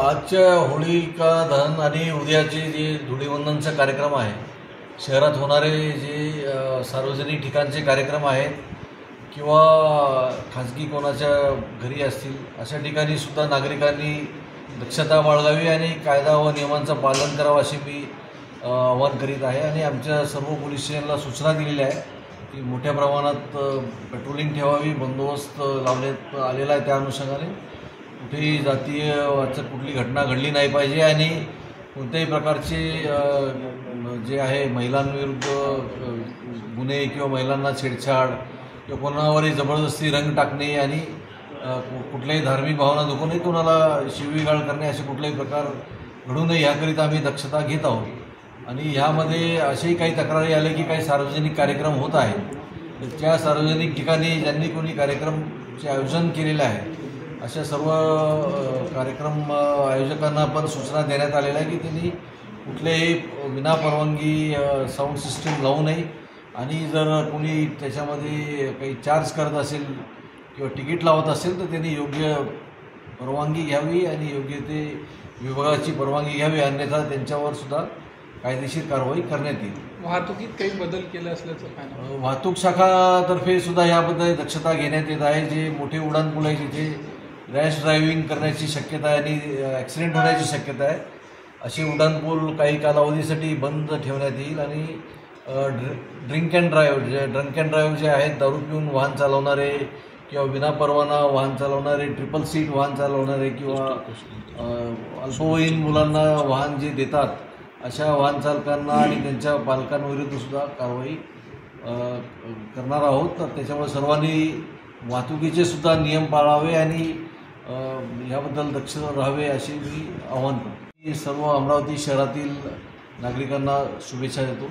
आजच्या होळिका दहन आणि उद्याचे जे धुळीवंदनचा कार्यक्रम आहे, शहरात होणारे जे सार्वजनिक ठिकाणचे कार्यक्रम आहेत किंवा खाजगी कोणाच्या घरी असतील, अशा ठिकाणी सुद्धा नागरिकांनी दक्षता बाळगावी आणि कायदा व नियमांचं पालन करावं असे मी आवाहन करीत आहे। आणि आमच्या सर्व पोलीस स्टेशनला सूचना दिलेल्या आहे की मोठ्या प्रमाणात पेट्रोलिंग ठेवावी, बंदोबस्त लावण्यात आलेला आहे। त्या अनुषंगाने कुठेही जातीय कुठली घटना घडली नाही पाहिजे आणि कोणत्याही प्रकारचे जे आहे महिलांविरुद्ध गुन्हे किंवा महिलांना छेडछाड किंवा कोणावरही जबरदस्ती रंग टाकणे आणि कुठल्याही धार्मिक भावना दुखवणे, कोणाला शिवीगाळ करणे असे कुठलाही प्रकार घडू नये याकरिता आम्ही दक्षता घेत आहोत। आणि ह्यामध्ये असेही काही तक्रारी आले की काही सार्वजनिक कार्यक्रम होत आहेत, त्या सार्वजनिक ठिकाणी ज्यांनी कोणी कार्यक्रमचे आयोजन केलेले आहे अशा सर्व कार्यक्रम आयोजकांना पण सूचना देण्यात आलेल्या आहे की त्यांनी कुठलेही विनापरवानगी साऊंड सिस्टीम लावू नये आणि जर कोणी त्याच्यामध्ये काही चार्ज करत असेल किंवा तिकीट लावत असेल तर त्यांनी योग्य परवानगी घ्यावी आणि योग्य ते विभागाची परवानगी घ्यावी, अन्यथा त्यांच्यावर सुद्धा कायदेशीर कारवाई करण्यात येईल। वाहतुकीत काही बदल केले असल्याचं काय? वाहतूक शाखातर्फे सुद्धा याबद्दल दक्षता घेण्यात येत आहे। जे मोठे उड्डाणपूल आहे जिथे रॅश ड्रायव्हिंग करण्याची शक्यता आहे आणि ॲक्सिडेंट होण्याची शक्यता आहे, असे उड्डाणपूल काही कालावधीसाठी बंद ठेवण्यात येईल। आणि ड्रिंक अँड ड्राईव्ह जे आहेत, दारू पिऊन वाहन चालवणारे किंवा विनापरवाना वाहन चालवणारे, ट्रिपल सीट वाहन चालवणारे किंवा अल्पवयीन मुलांना वाहन जे देतात अशा वाहन चालकांना आणि त्यांच्या पालकांविरुद्ध सुद्धा कारवाई करणार आहोत। तर त्याच्यामुळे सर्वांनी वाहतुकीचे सुद्धा नियम पाळावे आणि याबद्दल दक्ष राहावे असे मी आवाहन करतो। सर्व अमरावती शहरातील नागरिकांना शुभेच्छा देतो।